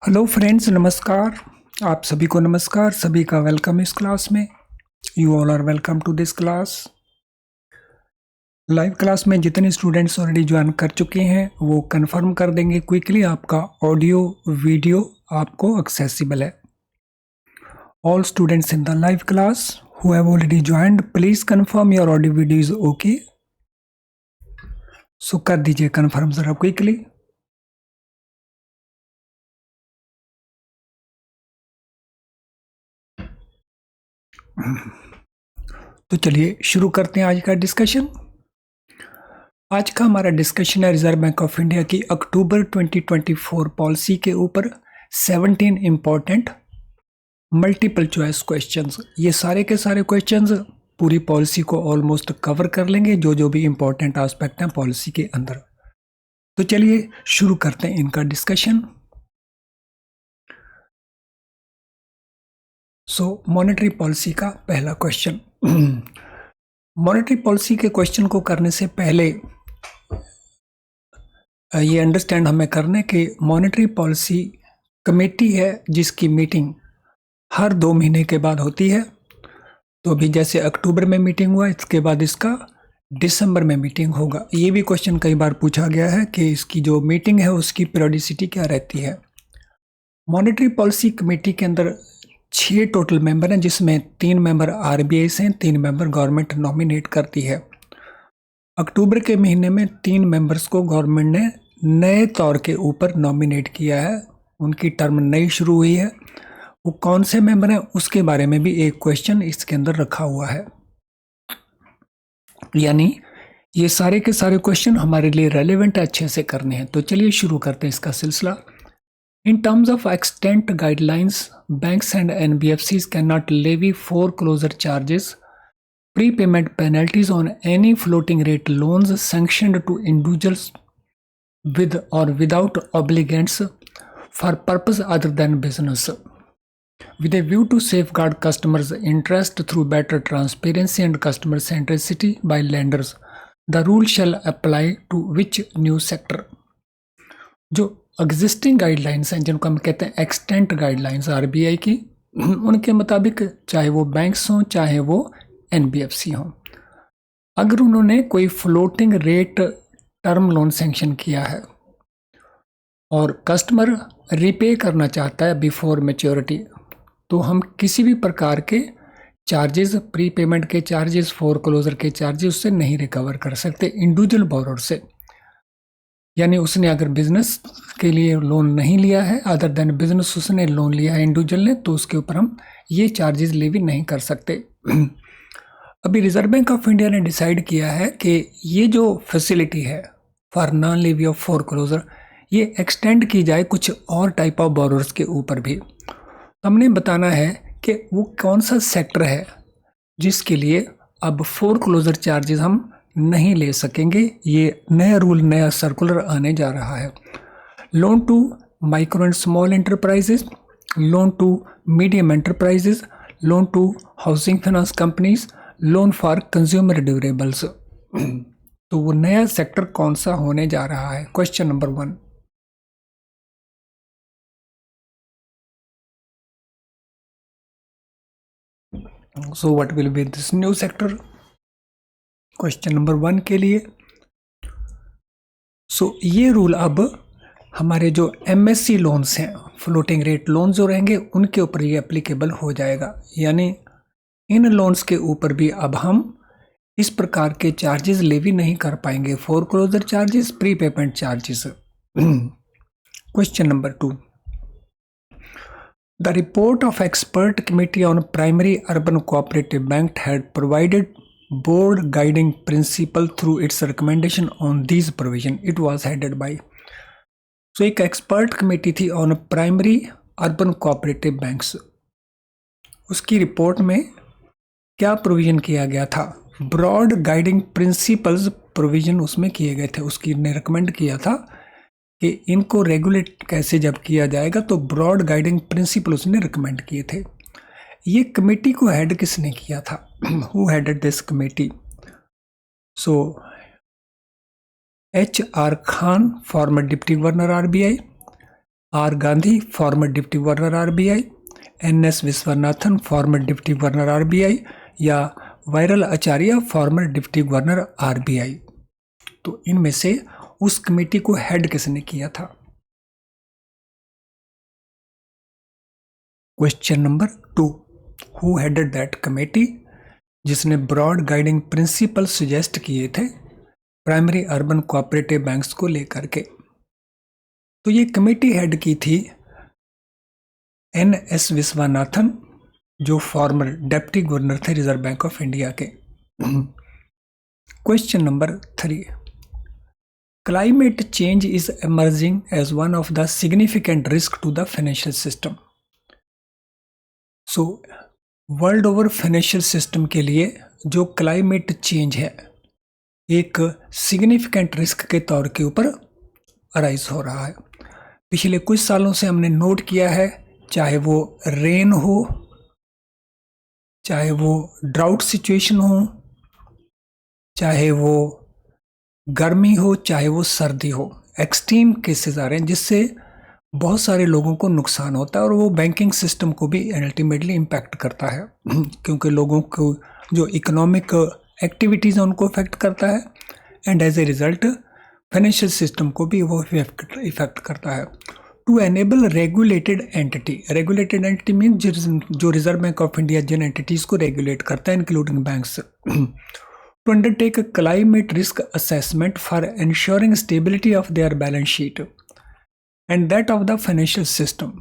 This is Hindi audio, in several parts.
हेलो फ्रेंड्स, नमस्कार। आप सभी को नमस्कार, सभी का वेलकम इस क्लास में। You all are welcome to this class. Live class में जितने स्टूडेंट्स ऑलरेडी ज्वाइन कर चुके हैं वो कंफर्म कर देंगे क्विकली आपका ऑडियो वीडियो आपको एक्सेसिबल है। All students in the live class who have already joined please confirm your audio video is okay. So कर दीजिए कंफर्म जरा क्विकली। तो चलिए शुरू करते हैं आज का डिस्कशन। आज का हमारा डिस्कशन है रिजर्व बैंक ऑफ इंडिया की अक्टूबर 2024 पॉलिसी के ऊपर 17 इंपॉर्टेंट मल्टीपल चॉइस क्वेश्चंस। ये सारे के सारे क्वेश्चंस पूरी पॉलिसी को ऑलमोस्ट कवर कर लेंगे, जो भी इंपॉर्टेंट एस्पेक्ट हैं पॉलिसी के अंदर। तो चलिए शुरू करते हैं इनका डिस्कशन। मॉनेटरी पॉलिसी का पहला क्वेश्चन। मॉनेटरी पॉलिसी के क्वेश्चन को करने से पहले ये अंडरस्टैंड हमें करने कि मॉनेटरी पॉलिसी कमेटी है जिसकी मीटिंग हर 2 महीने के बाद होती है। तो अभी जैसे अक्टूबर में मीटिंग हुआ, इसके बाद इसका दिसंबर में मीटिंग होगा। ये भी क्वेश्चन कई बार पूछा गया है कि इसकी जो मीटिंग है उसकी पीरियोडिसिटी क्या रहती है। मॉनेटरी पॉलिसी कमेटी के अंदर 6 टोटल मेंबर हैं, जिसमें 3 मेंबर आरबीआई से हैं, 3 मेंबर गवर्नमेंट नॉमिनेट करती है। अक्टूबर के महीने में 3 मेंबर्स को गवर्नमेंट ने नए तौर के ऊपर नॉमिनेट किया है, उनकी टर्म नई शुरू हुई है। वो कौन से मेंबर हैं उसके बारे में भी एक क्वेश्चन इसके अंदर रखा हुआ है। यानी ये सारे के सारे क्वेश्चन हमारे लिए रेलेवेंट अच्छे से करने हैं। तो चलिए शुरू करते हैं इसका सिलसिला। In terms of extent guidelines, banks and NBFCs cannot levy foreclosure charges, prepayment penalties on any floating rate loans sanctioned to individuals with or without obligants for purpose other than business, with a view to safeguard customers' interest through better transparency and customer centricity by lenders. The rule shall apply to which new sector? जो एग्जिस्टिंग गाइडलाइंस हैं, जिनको हम कहते हैं एक्सटेंट गाइडलाइंस आरबीआई की, उनके मुताबिक चाहे वो बैंक्स हों चाहे वो एनबीएफसी हों, अगर उन्होंने कोई floating rate term loan sanction किया है और कस्टमर रिपे करना चाहता है बिफोर मैच्योरिटी, तो हम किसी भी प्रकार के चार्जेस, प्री पेमेंट के चार्जेस, फोरक्लोजर के चार्जेस उससे नहीं रिकवर कर सकते इंडिविजुअल बोरोर से। यानी उसने अगर बिजनेस के लिए लोन नहीं लिया है, अदर देन बिजनेस उसने लोन लिया है इंडिविजुअल ने, तो उसके ऊपर हम ये चार्जेस लेवी नहीं कर सकते। अभी रिजर्व बैंक ऑफ इंडिया ने डिसाइड किया है कि ये जो फैसिलिटी है for non levy of foreclosure, ये एक्सटेंड की जाए कुछ और टाइप ऑफ बोरोर्स के ऊपर भी। हमने बताना है कि वो कौन सा सेक्टर है जिसके लिए अब फोरक्लोजर चार्जेस हम नहीं ले सकेंगे। ये नया रूल, नया सर्कुलर आने जा रहा है। Loan to micro and small enterprises, loan to medium enterprises, loan to housing finance companies, loan for consumer durables. तो वो नया सेक्टर कौन सा होने जा रहा है? Question number 1। So what will be this new sector? Question number 1 के लिए ये रूल अब हमारे जो एमएससी लोन्स हैं, फ्लोटिंग रेट लोन जो रहेंगे, उनके ऊपर ये एप्लीकेबल हो जाएगा। यानी इन लोन्स के ऊपर भी अब हम इस प्रकार के चार्जेस लेवी नहीं कर पाएंगे, foreclosure charges, pre payment charges. Question number 2। The report of expert committee on primary urban cooperative bank had provided board guiding principle through its recommendation on these provision. It was headed by, एक एक्सपर्ट कमेटी थी on primary urban cooperative banks. उसकी रिपोर्ट में क्या प्रोविजन किया गया था? ब्रॉड गाइडिंग प्रिंसिपल्स प्रोविजन उसमें किए गए थे। उसकी ने रिकमेंड किया था कि इनको रेगुलेट कैसे जब किया जाएगा, तो ब्रॉड गाइडिंग प्रिंसिपल उसने रिकमेंड किए थे। ये कमेटी को हेड किसने किया था? Who headed this committee? HR Khan, former deputy governor RBI, R Gandhi, former deputy governor RBI, N S. Viswanathan, former deputy governor RBI, या Viral Acharya, former deputy governor RBI. तो इनमें से उस कमेटी को हेड किसने किया था? Question number 2, who headed that committee, जिसने ब्रॉड गाइडिंग प्रिंसिपल सजेस्ट किए थे प्राइमरी अर्बन कोऑपरेटिव बैंक्स को लेकर के? तो ये कमेटी हेड की थी एन.एस. विश्वनाथन, जो फॉर्मर डेप्टी गवर्नर थे रिजर्व बैंक ऑफ इंडिया के। Question number 3, climate change is emerging as one of the significant risk to the financial system. So world over financial system के लिए जो क्लाइमेट चेंज है एक सिग्निफिकेंट रिस्क के तौर के ऊपर अराइज हो रहा है। पिछले कुछ सालों से हमने नोट किया है, चाहे वो रेन हो, चाहे वो ड्राउट सिचुएशन हो, चाहे वो गर्मी हो, चाहे वो सर्दी हो, एक्सट्रीम केसेस आ रहे हैं जिससे बहुत सारे लोगों को नुकसान होता है और वो बैंकिंग सिस्टम को भी अल्टीमेटली इम्पैक्ट करता है क्योंकि लोगों को जो इकोनॉमिक एक्टिविटीज़ हैं उनको इफेक्ट करता है and as a result financial system को भी वो इफेक्ट करता है। To enable regulated entity mean जो रिजर्व बैंक ऑफ इंडिया जिन एंटिटीज़ को रेगुलेट करता है including banks, to undertake a climate risk assessment for ensuring stability of their balance sheet and that of the financial system.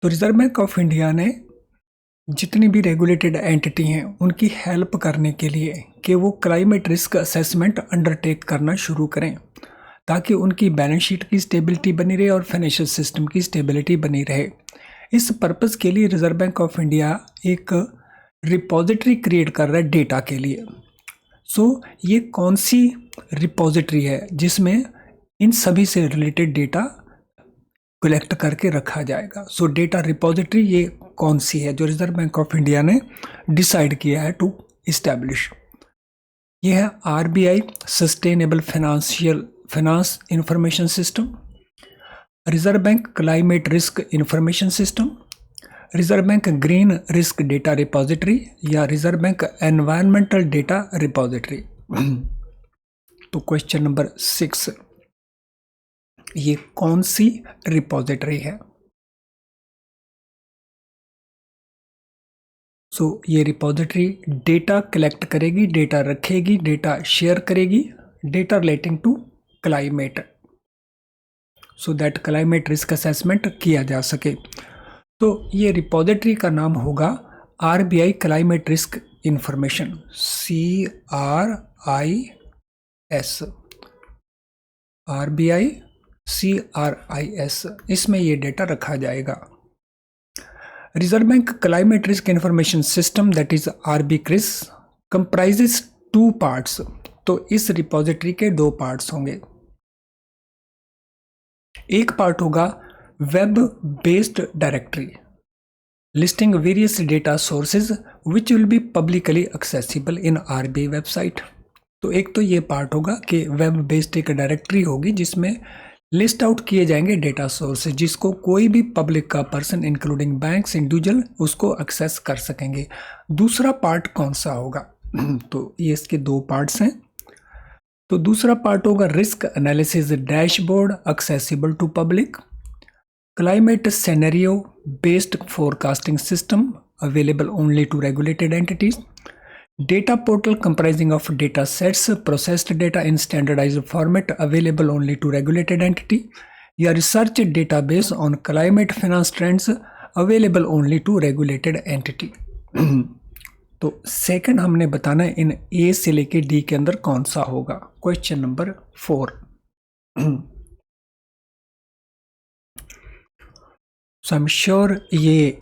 तो रिजर्व बैंक ऑफ इंडिया ने जितनी भी रेगुलेटेड एंटिटी हैं उनकी हेल्प करने के लिए कि वो क्लाइमेट रिस्क असेसमेंट अंडरटेक करना शुरू करें ताकि उनकी बैलेंस शीट की स्टेबिलिटी बनी रहे और फाइनेंशियल सिस्टम की स्टेबिलिटी बनी रहे। इस पर्पज़ के लिए रिजर्व बैंक ऑफ इंडिया एक रिपोजिटरी क्रिएट कर रहा है डेटा के लिए। ये कौन सी रिपोजिटरी है जिसमें इन सभी से रिलेटेड डेटा कलेक्ट करके रखा जाएगा? डेटा रिपोजिटरी ये कौन सी है जो रिजर्व बैंक ऑफ इंडिया ने डिसाइड किया है टू इस्टेब्लिश? ये है RBI sustainable finance information system, Reserve Bank climate risk information system, Reserve Bank green risk data repository या Reserve Bank environmental data repository. तो क्वेश्चन नंबर 6, ये कौन सी रिपोजिटरी है? ये रिपोजिटरी डेटा कलेक्ट करेगी, डेटा रखेगी, डेटा शेयर करेगी, data relating to climate, so that climate risk assessment किया जा सके। तो ये रिपोजिटरी का नाम होगा RBI climate risk information, CRIS, RBI CRIS, इसमें ये डेटा रखा जाएगा। Reserve Bank climate risk information system that is RBCRIS comprises 2 parts. तो इस रिपोजिटरी के 2 पार्ट्स होंगे। एक पार्ट होगा web based directory listing various data sources which will be publicly accessible in RBI website. तो एक तो ये पार्ट होगा कि वेब बेस्ड एक डायरेक्टरी होगी जिसमें लिस्ट आउट किए जाएंगे डेटा सोर्सेज जिसको कोई भी पब्लिक का पर्सन इंक्लूडिंग बैंक्स इंडिविजुअल उसको एक्सेस कर सकेंगे। दूसरा पार्ट कौन सा होगा? तो ये इसके 2 पार्ट्स हैं। तो दूसरा पार्ट होगा risk analysis dashboard accessible to public, climate scenario based forecasting system available only to regulated entities, data portal comprising of data sets, processed data in standardized format available only to regulated entity, या research database on climate finance trends available only to regulated entity। तो सेकंड हमने बताना है इन A से लेके D के अंदर कौन सा होगा। Question number 4, so I am sure ये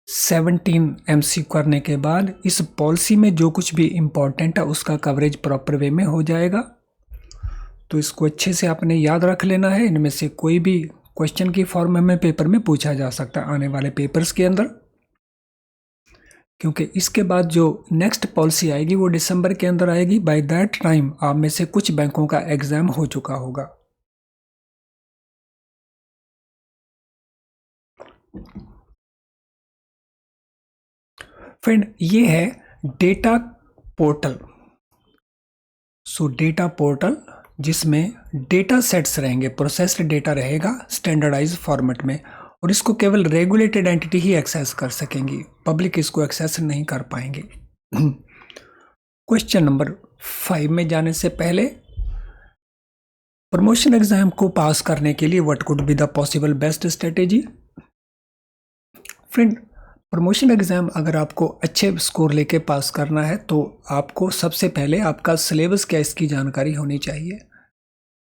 17 MC करने के बाद इस पॉलिसी में जो कुछ भी इम्पोर्टेंट है उसका कवरेज प्रॉपर वे में हो जाएगा। तो इसको अच्छे से आपने याद रख लेना है। इनमें से कोई भी क्वेश्चन की फॉर्म में पेपर में पूछा जा सकता है आने वाले पेपर्स के अंदर, क्योंकि इसके बाद जो नेक्स्ट पॉलिसी आएगी वो दिसंबर के अंदर आएगी। बाय दैट टाइम आप में से कुछ बैंकों का एग्ज़ाम हो चुका होगा। फ्रेंड ये है डेटा पोर्टल। डेटा पोर्टल जिसमें डेटा सेट्स रहेंगे, प्रोसेस्ड डेटा रहेगा स्टैंडर्डाइज फॉर्मेट में, और इसको केवल रेगुलेटेड एंटिटी ही एक्सेस कर सकेंगी, पब्लिक इसको एक्सेस नहीं कर पाएंगे। क्वेश्चन नंबर 5 में जाने से पहले, प्रमोशन एग्जाम को पास करने के लिए what could be the possible best strategy. Friend promotion exam अगर आपको अच्छे स्कोर लेके पास करना है तो आपको सबसे पहले आपका सिलेबस क्या इसकी जानकारी होनी चाहिए।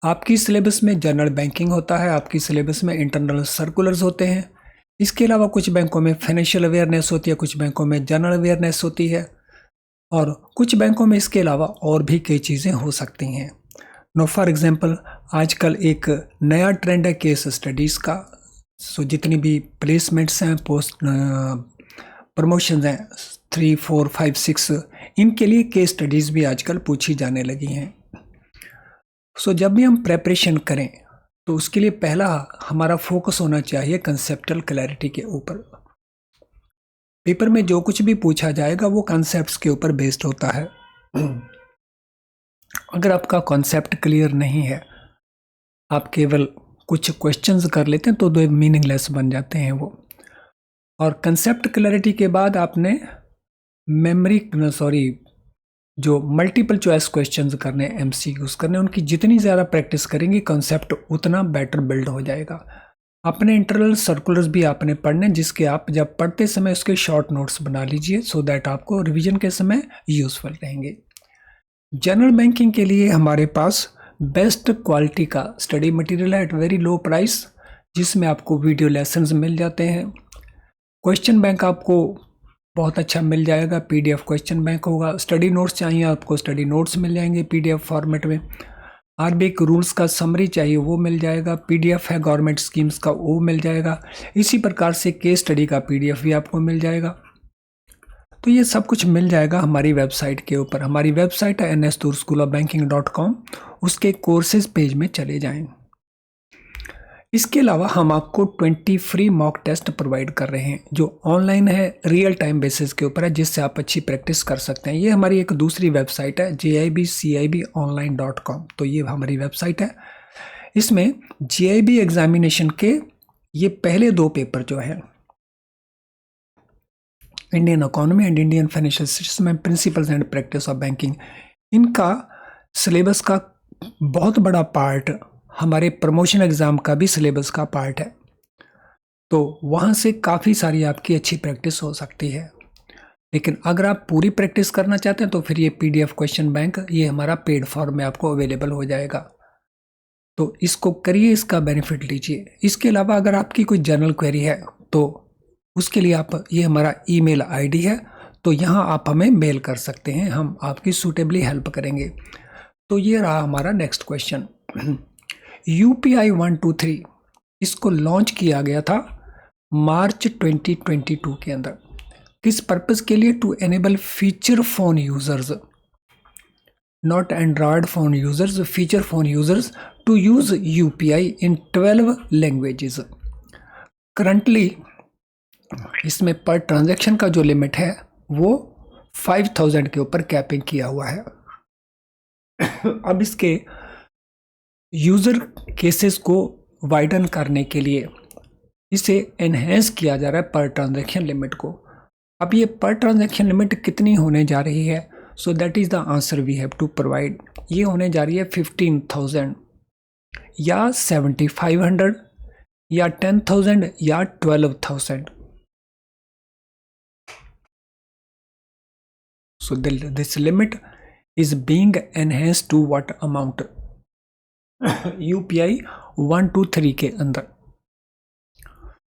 आपकी सिलेबस में जनरल बैंकिंग होता है, आपकी सिलेबस में इंटरनल सर्कुलर्स होते हैं, इसके अलावा कुछ बैंकों में फाइनेंशियल अवेयरनेस होती है, कुछ बैंकों में जनरल अवेयरनेस होती है, और कुछ बैंकों में इसके अलावा और भी कई चीज़ें हो सकती हैं। नो फॉर एग्जांपल आजकल एक नया ट्रेंड है केस स्टडीज़ का। जितनी भी प्लेसमेंट्स हैं, पोस्ट प्रमोशंस हैं 3, 4, 5, 6, इनके लिए केस स्टडीज़ भी आजकल पूछी जाने लगी हैं। जब भी हम प्रेपरेशन करें तो उसके लिए पहला हमारा फोकस होना चाहिए कंसेप्चुअल क्लैरिटी के ऊपर। पेपर में जो कुछ भी पूछा जाएगा वो कॉन्सेप्ट्स के ऊपर बेस्ड होता है। अगर आपका कॉन्सेप्ट क्लियर नहीं है, आप केवल कुछ क्वेश्चंस कर लेते हैं तो दो मीनिंगलेस बन जाते हैं वो। और कंसेप्ट क्लैरिटी के बाद आपने जो मल्टीपल चॉइस क्वेश्चंस करने, एमसीक्यूज करने, उनकी जितनी ज़्यादा प्रैक्टिस करेंगे कंसेप्ट उतना बेटर बिल्ड हो जाएगा। अपने इंटरनल सर्कुलर्स भी आपने पढ़ने, जिसके आप जब पढ़ते समय उसके शॉर्ट नोट्स बना लीजिए सो दैट आपको रिवीजन के समय यूजफुल रहेंगे। जनरल बैंकिंग के लिए हमारे पास बेस्ट क्वालिटी का स्टडी मटेरियल है एट वेरी लो प्राइस, जिसमें आपको वीडियो लेसन्स मिल जाते हैं। क्वेश्चन बैंक आपको बहुत अच्छा मिल जाएगा, पीडीएफ क्वेश्चन बैंक होगा। स्टडी नोट्स चाहिए आपको, स्टडी नोट्स मिल जाएंगे पीडीएफ फॉर्मेट में। आरबीआई के रूल्स का समरी चाहिए वो मिल जाएगा, पीडीएफ है गवर्नमेंट स्कीम्स का वो मिल जाएगा। इसी प्रकार से केस स्टडी का पीडीएफ भी आपको मिल जाएगा। तो ये सब कुछ मिल जाएगा हमारी वेबसाइट के ऊपर। हमारी वेबसाइट है nsdourschoolofbanking.com, उसके कोर्सेज पेज में चले जाएं। इसके अलावा हम आपको 20 फ्री मॉक टेस्ट प्रोवाइड कर रहे हैं जो ऑनलाइन है, रियल टाइम बेसिस के ऊपर है, जिससे आप अच्छी प्रैक्टिस कर सकते हैं। ये हमारी एक दूसरी वेबसाइट है jibcibonline.com। तो ये हमारी वेबसाइट है। इसमें JIB एग्जामिनेशन के ये पहले 2 पेपर जो हैं, Indian economy and Indian financial system and principles and practice of banking, इनका सिलेबस का बहुत बड़ा पार्ट हमारे प्रमोशन एग्ज़ाम का भी सिलेबस का पार्ट है। तो वहाँ से काफ़ी सारी आपकी अच्छी प्रैक्टिस हो सकती है। लेकिन अगर आप पूरी प्रैक्टिस करना चाहते हैं तो फिर ये पीडीएफ क्वेश्चन बैंक ये हमारा पेड फॉर्म में आपको अवेलेबल हो जाएगा। तो इसको करिए, इसका बेनिफिट लीजिए। इसके अलावा अगर आपकी कोई जनरल क्वेरी है तो उसके लिए आप, ये हमारा ईमेल आईडी है, तो यहाँ आप हमें मेल कर सकते हैं, हम आपकी सूटेबली हेल्प करेंगे। तो ये रहा हमारा नेक्स्ट क्वेश्चन। UPI 123 इसको लॉन्च किया गया था मार्च 2022 के अंदर। किस पर्पस के लिए? To enable feature phone users, not Android phone users, feature phone users to use UPI in 12 languages. Currently इसमें पर ट्रांजैक्शन का जो लिमिट है वो 5000 के ऊपर कैपिंग किया हुआ है। अब इसके यूज़र केसेस को वाइडन करने के लिए इसे एनहेंस किया जा रहा है पर ट्रांजैक्शन लिमिट को। अब ये पर ट्रांजैक्शन लिमिट कितनी होने जा रही है? So that is the answer we have to provide. ये होने जा रही है 15,000 या 7,500 या 10,000 या 12,000। So this limit is being enhanced to what amount? UPI 123 के अंदर।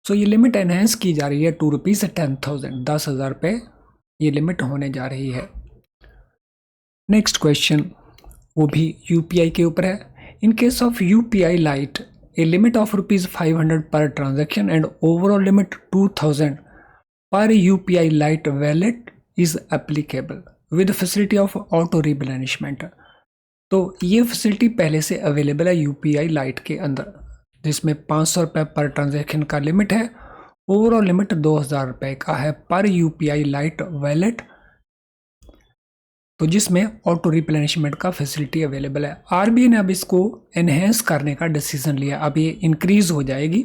So ये लिमिट एनहेंस की जा रही है ₹10,000, 10,000 पे ये लिमिट होने जा रही है। नेक्स्ट क्वेश्चन वो भी UPI के ऊपर है। In case of UPI light a limit of ₹500 per transaction and overall limit 2,000 पर UPI light wallet is applicable with facility of auto replenishment. तो ये फैसिलिटी पहले से अवेलेबल है UPI लाइट के अंदर, जिसमें ₹500 पर ट्रांजैक्शन का लिमिट है ओवरऑल लिमिट 2,000 रुपये का है पर यूपीआई लाइट वैलेट, तो जिसमें ऑटो रिप्लेनिशमेंट का फैसिलिटी अवेलेबल है। आरबीआई ने अब इसको एनहेंस करने का डिसीजन लिया, अब ये इंक्रीज हो जाएगी।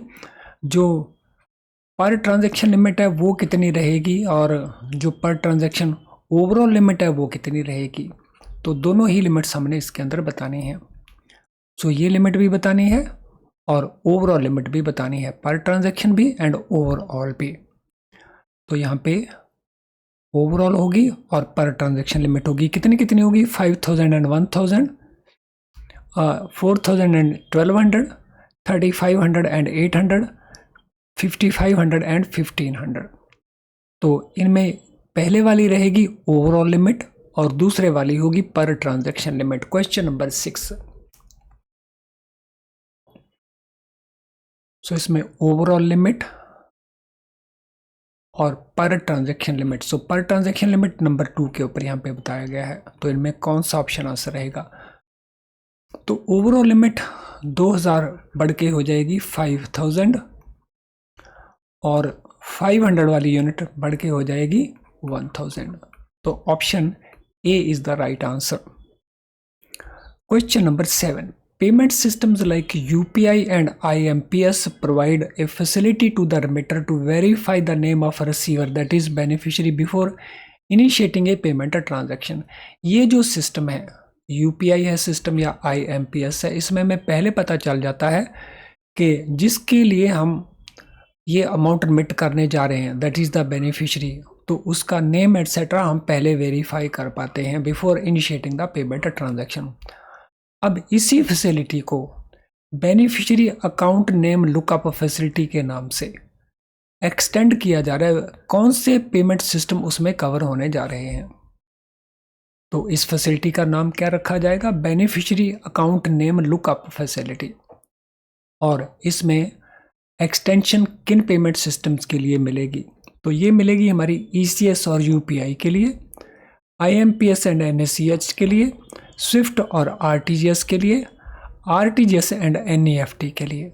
जो पर ट्रांजैक्शन लिमिट है वो कितनी रहेगी और जो पर ट्रांजैक्शन ओवरऑल लिमिट है वो कितनी रहेगी, तो दोनों ही लिमिट्स हमने इसके अंदर बतानी है। सो ये लिमिट भी बतानी है और ओवरऑल लिमिट भी बतानी है, पर ट्रांजैक्शन भी एंड ओवरऑल भी। तो यहाँ पे ओवरऑल होगी और पर ट्रांजैक्शन लिमिट होगी, कितनी कितनी होगी, 5,000 एंड 1,000, 4,000 एंड 1,200, 3,500 एंड 800, 5,500 एंड 1,500। तो इनमें पहले वाली रहेगी ओवरऑल लिमिट और दूसरे वाली होगी पर ट्रांजैक्शन लिमिट। Question number 6। सो इसमें ओवरऑल लिमिट और पर ट्रांजैक्शन लिमिट। सो पर ट्रांजैक्शन लिमिट नंबर 2 के ऊपर यहाँ पे बताया गया है, तो इनमें कौन सा ऑप्शन आंसर रहेगा। तो ओवरऑल लिमिट 2,000 बढ़ के हो जाएगी 5,000 और 500 वाली यूनिट बढ़ के हो जाएगी 1,000। तो option A is the right answer. Question number 7। Payment systems like UPI and IMPS provide a facility to the remitter to verify the name of a receiver, that is beneficiary, before initiating a payment transaction। ये जो सिस्टम है, UPI है सिस्टम या IMPS है, इसमें हमें पहले पता चल जाता है कि जिसके लिए हम ये अमाउंट रिमिट करने जा रहे हैं दैट इज़ द बेनिफिशियरी, तो उसका नेम एटसेट्रा हम पहले वेरीफाई कर पाते हैं before initiating the payment transaction. अब इसी फैसिलिटी को beneficiary account name lookup facility के नाम से एक्सटेंड किया जा रहा है। कौन से पेमेंट सिस्टम उसमें कवर होने जा रहे हैं, तो इस फैसिलिटी का नाम क्या रखा जाएगा, beneficiary account name lookup facility. और इसमें एक्सटेंशन किन पेमेंट सिस्टम्स के लिए मिलेगी, तो ये मिलेगी हमारी ECS और UPI के लिए, IMPS एंड NACH के लिए, स्विफ्ट और RTGS के लिए, RTGS एंड NEFT के लिए।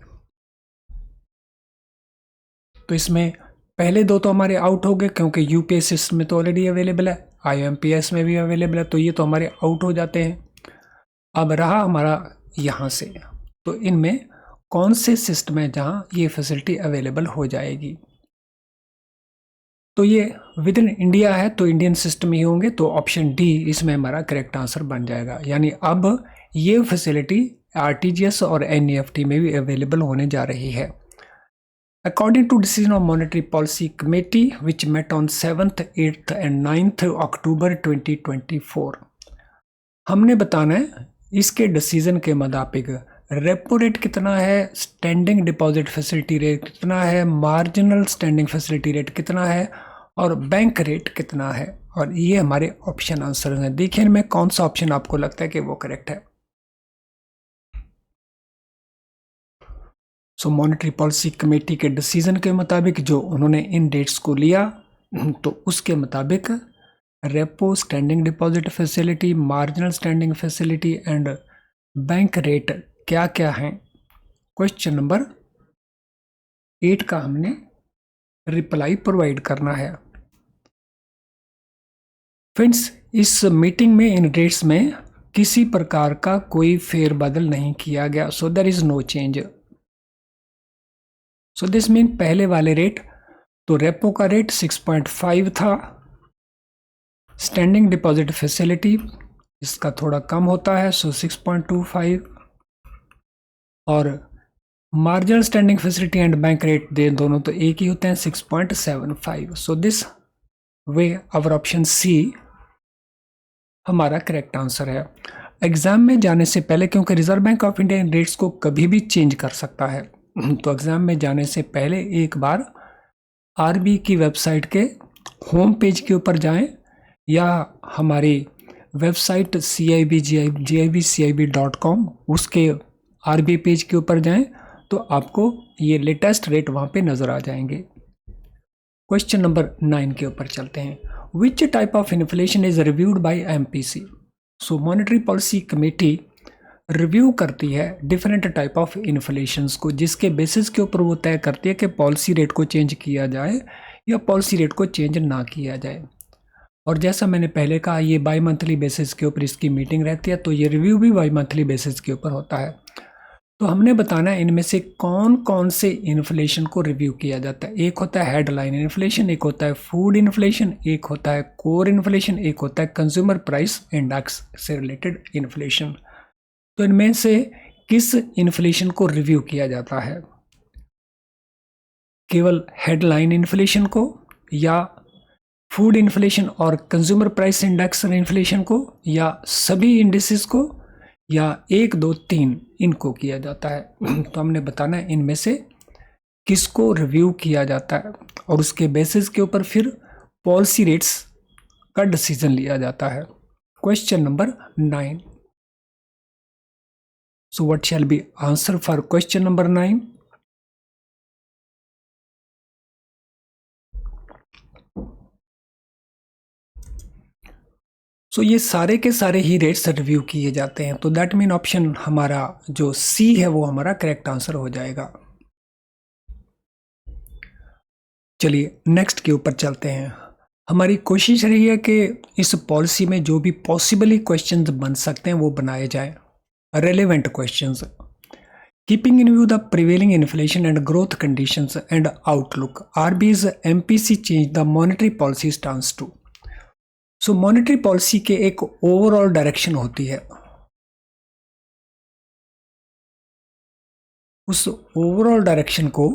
तो इसमें पहले दो तो हमारे आउट हो गए क्योंकि UPI सिस्टम में तो ऑलरेडी अवेलेबल है, IMPS में भी अवेलेबल है, तो ये तो हमारे आउट हो जाते हैं। अब रहा हमारा यहाँ से, तो इनमें कौन से सिस्टम है जहाँ ये फैसिलिटी अवेलेबल हो जाएगी, तो ये विद इन इंडिया है तो इंडियन सिस्टम ही होंगे, तो ऑप्शन डी इसमें हमारा करेक्ट आंसर बन जाएगा। यानी अब ये फैसिलिटी RTGS और NEFT में भी अवेलेबल होने जा रही है। According to decision of monetary policy committee which met on 7th, 8th and 9th October 2024, हमने बताना है इसके डिसीजन के मुताबिक रेपो रेट कितना है, स्टैंडिंग डिपॉजिट फैसिलिटी रेट कितना है, मार्जिनल स्टैंडिंग फैसिलिटी रेट कितना है और बैंक रेट कितना है, और ये हमारे ऑप्शन आंसर हैं। देखिए इनमें कौन सा ऑप्शन आपको लगता है कि वो करेक्ट है। सो मॉनेटरी पॉलिसी कमेटी के डिसीजन के मुताबिक जो उन्होंने इन डेट्स को लिया, तो उसके मुताबिक repo, standing deposit facility, marginal standing facility and bank rate क्या क्या हैं। क्वेश्चन नंबर 8 का हमने रिप्लाई प्रोवाइड करना है। फ्रेंड्स, इस मीटिंग में इन रेट्स में किसी प्रकार का कोई फेरबदल नहीं किया गया, so there is no change. So this mean पहले वाले रेट, तो रेपो का रेट 6.5 था, स्टैंडिंग डिपॉजिट फैसिलिटी इसका थोड़ा कम होता है, सो 6.25, और marginal standing facility and bank rate दे दोनों तो एक ही होते हैं, 6.75। So this way our option C हमारा करेक्ट आंसर है। एग्जाम में जाने से पहले, क्योंकि reserve Bank of India in rates को कभी भी चेंज कर सकता है, तो एग्जाम में जाने से पहले एक बार RBI की वेबसाइट के होम पेज के ऊपर जाएं या हमारी वेबसाइट gibcib.com उसके RBI पेज के ऊपर जाएं तो आपको ये लेटेस्ट रेट वहाँ पे नज़र आ जाएंगे। क्वेश्चन नंबर 9 के ऊपर चलते हैं। Which type of inflation is reviewed by MPC? So monetary policy committee review करती है डिफरेंट टाइप ऑफ इन्फ्लेशंस को, जिसके बेसिस के ऊपर वो तय करती है कि पॉलिसी रेट को चेंज किया जाए या पॉलिसी रेट को चेंज ना किया जाए। और जैसा मैंने पहले कहा, ये बाई मंथली बेसिस के ऊपर इसकी मीटिंग रहती है, तो ये रिव्यू भी बाई मंथली बेसिस के ऊपर होता है। तो हमने बताना है इनमें से कौन कौन से इन्फ्लेशन को रिव्यू किया जाता है। एक होता है हेडलाइन इन्फ्लेशन, एक होता है फूड इन्फ्लेशन, एक होता है कोर इन्फ्लेशन, एक होता है कंज्यूमर प्राइस इंडेक्स से रिलेटेड इन्फ्लेशन। तो इनमें से किस इन्फ्लेशन को रिव्यू किया जाता है? केवल हेडलाइन इन्फ्लेशन को, या फूड इन्फ्लेशन और कंज्यूमर प्राइस इंडेक्स इन्फ्लेशन को, या सभी इंडिसेस को, या 1 2 3 इनको किया जाता है? तो हमने बताना है इनमें से किसको रिव्यू किया जाता है, और उसके बेसिस के ऊपर फिर पॉलिसी रेट्स का डिसीजन लिया जाता है। Question number 9। So what shall be answer for question number 9? So ये सारे के सारे ही रेट्स रिव्यू किए जाते हैं, तो दैट मीन ऑप्शन हमारा जो सी है वो हमारा करेक्ट आंसर हो जाएगा। चलिए नेक्स्ट के ऊपर चलते हैं। हमारी कोशिश रही है कि इस पॉलिसी में जो भी पॉसिबली क्वेश्चंस बन सकते हैं वो बनाए जाएं, relevant questions. Keeping in view the prevailing inflation and growth conditions and outlook, RBI's MPC changed the monetary policy stance to. So monetary policy के एक overall direction होती है, उस overall direction को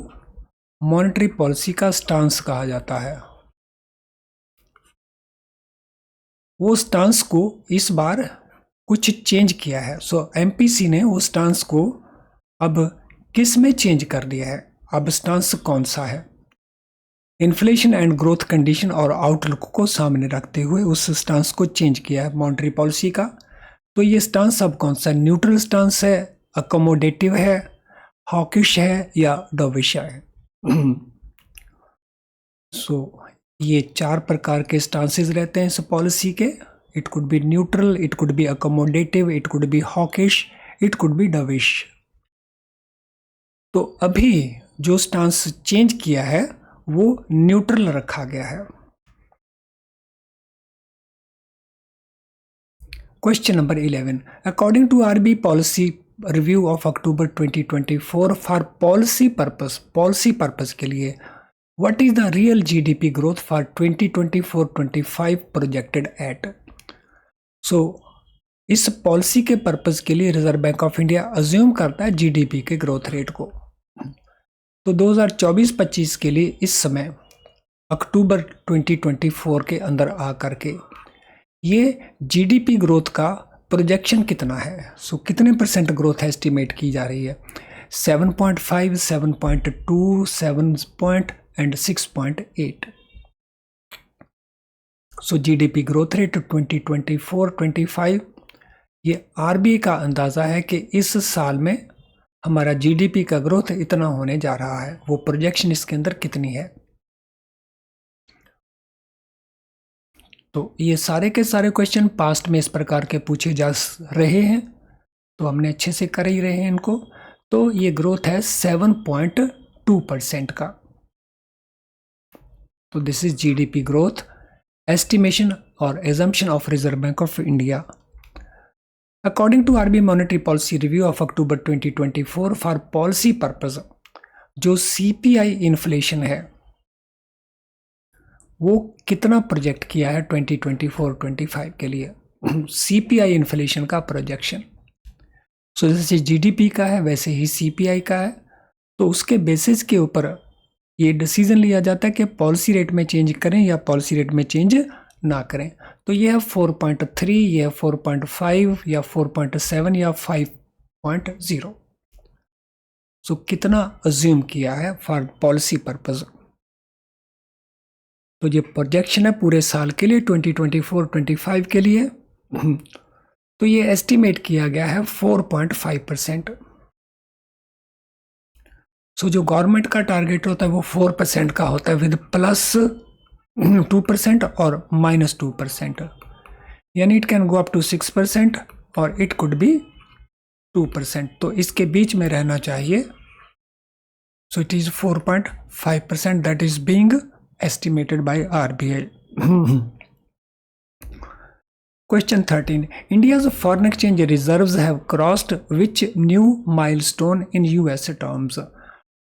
monetary policy का stance कहा जाता है। वो stance को इस बार कुछ चेंज किया है। सो MPC ने वो stance को अब किस में चेंज कर दिया है? अब स्टांस कौन सा है? इन्फ्लेशन एंड ग्रोथ कंडीशन और आउटलुक को सामने रखते हुए उस स्टांस को चेंज किया है मॉनेटरी पॉलिसी का। तो ये स्टांस अब कौन सा? न्यूट्रल स्टांस है, अकोमोडेटिव है, हॉकिश है, या डोविश है? सो ये 4 प्रकार के स्टांसेस रहते हैं इस पॉलिसी के। It could be neutral, it could be accommodative, it could be hawkish, it could be dovish. तो अभी जो स्टांस चेंज किया है वो न्यूट्रल रखा गया है। Question number 11। According to RBI policy review of October 2024 for policy purpose के लिए what is the real GDP growth for 2024-25 projected at? So इस पॉलिसी के पर्पस के लिए Reserve Bank of India assume करता है जीडीपी के ग्रोथ रेट को। तो 2024-25 के लिए इस समय अक्टूबर 2024 के अंदर आकर के ये जीडीपी ग्रोथ का प्रोजेक्शन कितना है? सो कितने % ग्रोथ एस्टिमेट की जा रही है? 7.5, 7.2, 7 and 6.8। So GDP growth rate 2024-25, ये आरबीआई का अंदाज़ा है कि इस साल में हमारा जीडीपी का ग्रोथ इतना होने जा रहा है। वो प्रोजेक्शन इसके अंदर कितनी है? तो ये सारे के सारे क्वेश्चन पास्ट में इस प्रकार के पूछे जा रहे हैं, तो हमने अच्छे से कर ही रहे हैं इनको। तो ये ग्रोथ है 7.2% का। तो this is GDP growth estimation और assumption of Reserve Bank of India according to RBI monetary policy review of October 2024 for policy purpose. जो सीपीआई इन्फ्लेशन है वो कितना प्रोजेक्ट किया है 2024-25 के लिए? सीपीआई इन्फ्लेशन का प्रोजेक्शन। सो जैसे जीडीपी का है वैसे ही सीपीआई का है। तो उसके बेसिस के ऊपर ये डिसीजन लिया जाता है कि पॉलिसी रेट में चेंज करें या पॉलिसी रेट में चेंज ना करें। तो ये है 4.3, ये है 4.5, या 4.7, या 5.0। सो कितना अज्यूम किया है फॉर पॉलिसी पर्पस? तो ये प्रोजेक्शन है पूरे साल के लिए 2024-25 के लिए। तो ये एस्टिमेट किया गया है 4.5%। सो जो गवर्नमेंट का टारगेट होता है वो 4% का होता है विद +2% और -2%, यानी it can go up to 6% और इट कुड बी 2%, तो इसके बीच में रहना चाहिए. सो it is 4.5% that is being estimated by RBI. Question 13. India's foreign exchange reserves have crossed which new milestone in US terms?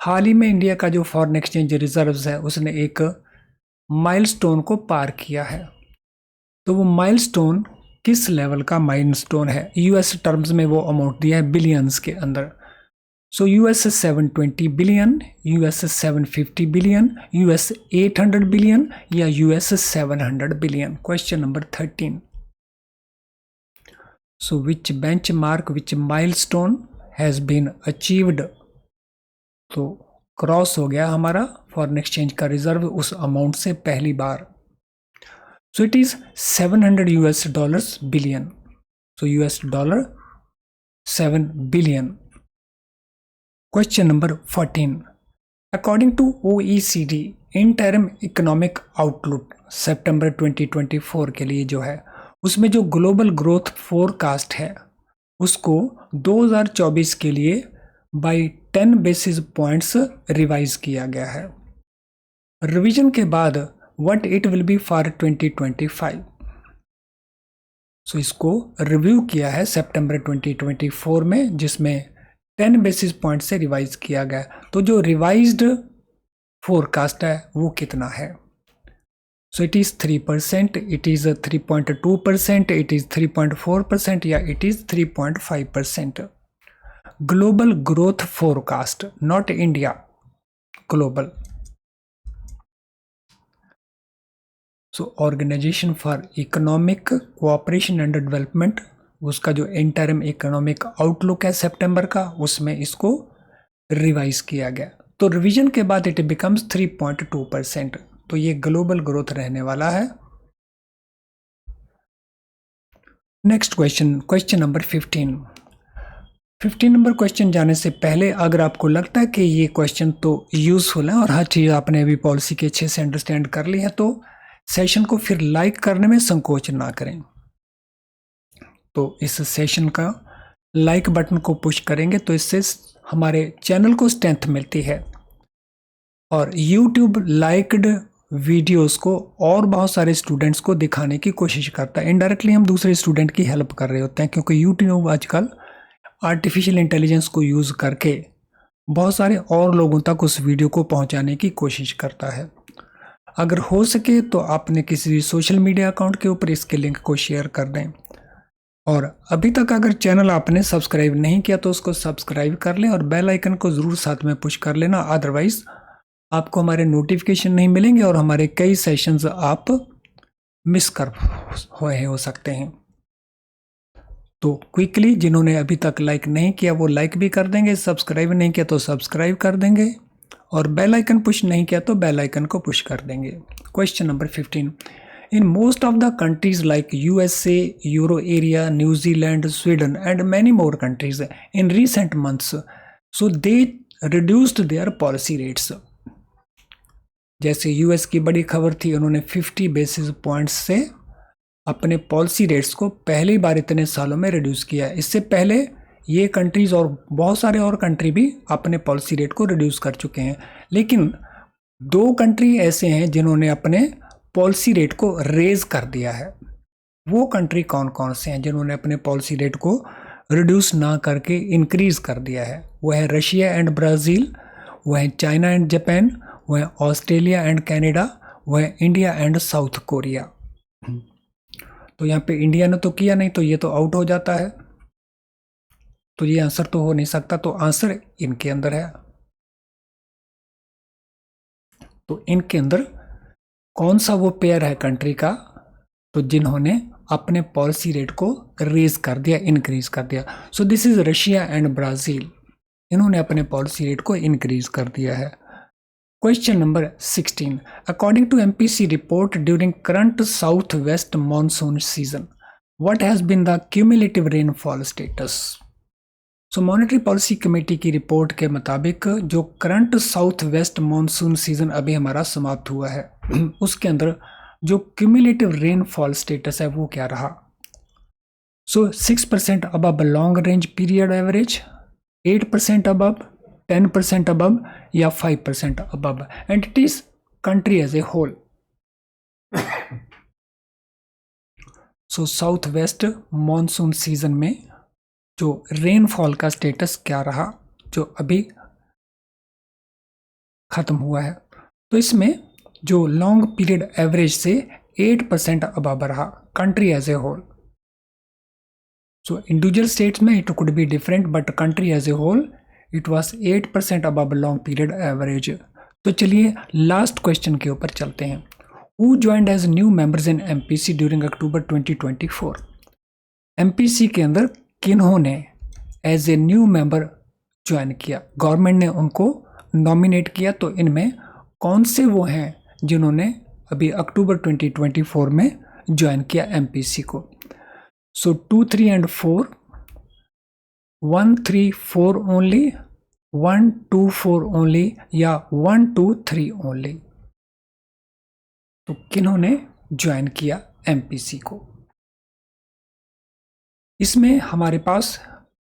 हाल ही में इंडिया का जो फॉरेन एक्सचेंज रिजर्व्स है उसने एक माइलस्टोन को पार किया है. तो वो माइलस्टोन किस लेवल का माइलस्टोन है? यूएस टर्म्स में वो अमाउंट दिया है बिलियंस के अंदर. So US 720 billion, US 750 billion, US 800 billion या US 700 billion. Question number 13. So which benchmark, which milestone has been achieved? तो क्रॉस हो गया हमारा फॉरेन एक्सचेंज का रिजर्व उस अमाउंट से पहली बार. So it is $700 billion. So $7 billion. Question number 14. अकॉर्डिंग टू OECD interim economic outlook September 2024 के लिए जो है उसमें जो ग्लोबल ग्रोथ फोरकास्ट है उसको 2024 के लिए बाय 10 बेसिस पॉइंट्स रिवाइज किया गया है. रिवीजन के बाद what it will be for 2025. सो इसको रिव्यू किया है सितंबर 2024 में जिसमें 10 बेसिस पॉइंट से रिवाइज किया गया. तो जो रिवाइज्ड फोरकास्ट है वो कितना है? So it is 3%, it is 3.2%, it is 3.4% या it is 3.5%. Global growth forecast, not India, global. So Organization for Economic Cooperation and Development, उसका जो इंटरिम इकोनॉमिक आउटलुक है सितंबर का उसमें इसको रिवाइज किया गया. तो रिवीजन के बाद इट बिकम्स 3.2%. तो ये ग्लोबल ग्रोथ रहने वाला है. Next question, question number 15. 15 number question जाने से पहले अगर आपको लगता है कि ये क्वेश्चन तो यूजफुल है और हर चीज़ आपने अभी पॉलिसी के अच्छे से अंडरस्टैंड कर ली है तो सेशन को फिर लाइक करने में संकोच ना करें. तो इस सेशन का लाइक बटन को पुश करेंगे तो इससे हमारे चैनल को स्ट्रेंथ मिलती है और YouTube लाइक्ड वीडियोस को और बहुत सारे स्टूडेंट्स को दिखाने की कोशिश करता है. इनडायरेक्टली हम दूसरे स्टूडेंट की हेल्प कर रहे होते हैं क्योंकि YouTube आजकल आर्टिफिशियल इंटेलिजेंस को यूज़ करके बहुत सारे और लोगों तक उस वीडियो को पहुंचाने की कोशिश करता है. अगर हो सके तो आपने किसी सोशल मीडिया अकाउंट के ऊपर इसके लिंक को शेयर कर दें. और अभी तक अगर चैनल आपने सब्सक्राइब नहीं किया तो उसको सब्सक्राइब कर लें और बेल आइकन को ज़रूर साथ में पुश कर लेना. अदरवाइज़ आपको हमारे नोटिफिकेशन नहीं मिलेंगे और हमारे कई सेशंस आप मिस कर हो सकते हैं. तो क्विकली जिन्होंने अभी तक लाइक नहीं किया वो लाइक भी कर देंगे, सब्सक्राइब नहीं किया तो सब्सक्राइब कर देंगे और बेल आइकन पुश नहीं किया तो बेल आइकन को पुश कर देंगे. Question number 15. In most of the countries like USA, euro area, New Zealand, Sweden and many more countries in recent months so they reduced their policy rates. जैसे यूएस की बड़ी खबर थी, उन्होंने 50 बेसिस पॉइंट्स से अपने पॉलिसी रेट्स को पहली बार इतने सालों में रिड्यूस किया. इससे पहले ये कंट्रीज और बहुत सारे और कंट्री भी अपने पॉलिसी रेट को रिड्यूस कर चुके हैं. लेकिन 2 कंट्री ऐसे हैं जिन्होंने अपने पॉलिसी रेट को रेज कर दिया है. वो कंट्री कौन कौन से हैं जिन्होंने अपने पॉलिसी रेट को रिड्यूस ना करके इंक्रीज कर दिया है? वो है रशिया एंड ब्राज़ील, वो है चाइना एंड जापान, वो है ऑस्ट्रेलिया एंड कनाडा, वो है इंडिया एंड साउथ कोरिया. तो यहाँ पे इंडिया ने तो किया नहीं तो ये तो आउट हो जाता है. तो ये आंसर तो हो नहीं सकता. तो आंसर इनके अंदर है. तो इनके अंदर कौन सा वो पेयर है कंट्री का तो जिन्होंने अपने पॉलिसी रेट को रेज कर दिया, इंक्रीज कर दिया. सो this is Russia and Brazil. इन्होंने अपने पॉलिसी रेट को इंक्रीज कर दिया है. Question number 16. According to MPC report during current southwest monsoon season, what has been the cumulative rainfall status? So monetary policy committee की रिपोर्ट के मुताबिक जो current south west monsoon season अभी हमारा समाप्त हुआ है उसके अंदर जो क्यूमुलेटिव रेनफॉल स्टेटस है वो क्या रहा? So 6% above a long range period average, 8% above, 10% above या 5% above, and it is country as a whole. So south west monsoon season में जो रेनफॉल का स्टेटस क्या रहा जो अभी खत्म हुआ है, तो इसमें जो लॉन्ग पीरियड एवरेज से 8% अबव रहा country as a whole. So individual states में it could be different, but country as a whole it was 8% above long period average. तो चलिए लास्ट क्वेश्चन के ऊपर चलते हैं. Who joined as new members in MPC during October 2024? MPC के अंदर किन्होंने as a new member join किया? गवर्नमेंट ने उनको नॉमिनेट किया, तो इनमें कौन से वो हैं जिन्होंने अभी अक्टूबर 2024 में ज्वाइन किया MPC को? So 2, 3 and 4, 1, 3, 4 only, 1, 2, 4 only या 1, 2, 3 only. तो किन्होंने ज्वाइन किया MPC को? इसमें हमारे पास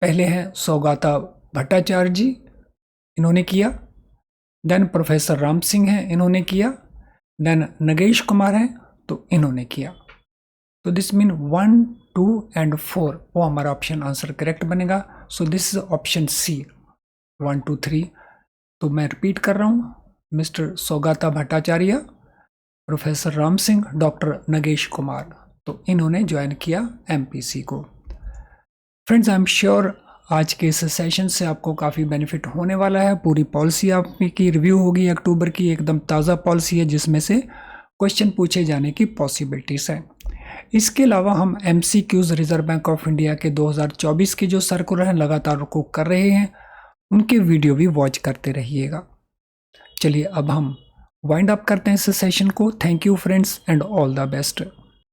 पहले हैं सौगाता भट्टाचार्य जी, इन्होंने किया. देन प्रोफेसर राम सिंह हैं, इन्होंने किया. देन नगेश कुमार हैं, तो इन्होंने किया. तो दिस मीन 1, 2 and 4 वो हमारा ऑप्शन आंसर करेक्ट बनेगा. So this is option C 1, 2, 3. तो मैं रिपीट कर रहा हूँ, mister Saugata Bhattacharya, professor Ram Singh, doctor Nagesh Kumar, तो इन्होंने ज्वाइन किया MPC को. फ्रेंड्स, आई एम श्योर आज के इस सेशन से आपको काफ़ी बेनिफिट होने वाला है. पूरी पॉलिसी आपकी रिव्यू होगी अक्टूबर की, एकदम ताज़ा पॉलिसी है जिसमें से क्वेश्चन पूछे जाने की पॉसिबिलिटीज़ हैं. इसके अलावा हम MCQs reserve Bank of India के 2024 के जो सर्कुलर हैं लगातार को कर रहे हैं, उनके वीडियो भी वॉच करते रहिएगा. चलिए अब हम वाइंड अप करते हैं इस सेशन को. Thank you friends and all the best.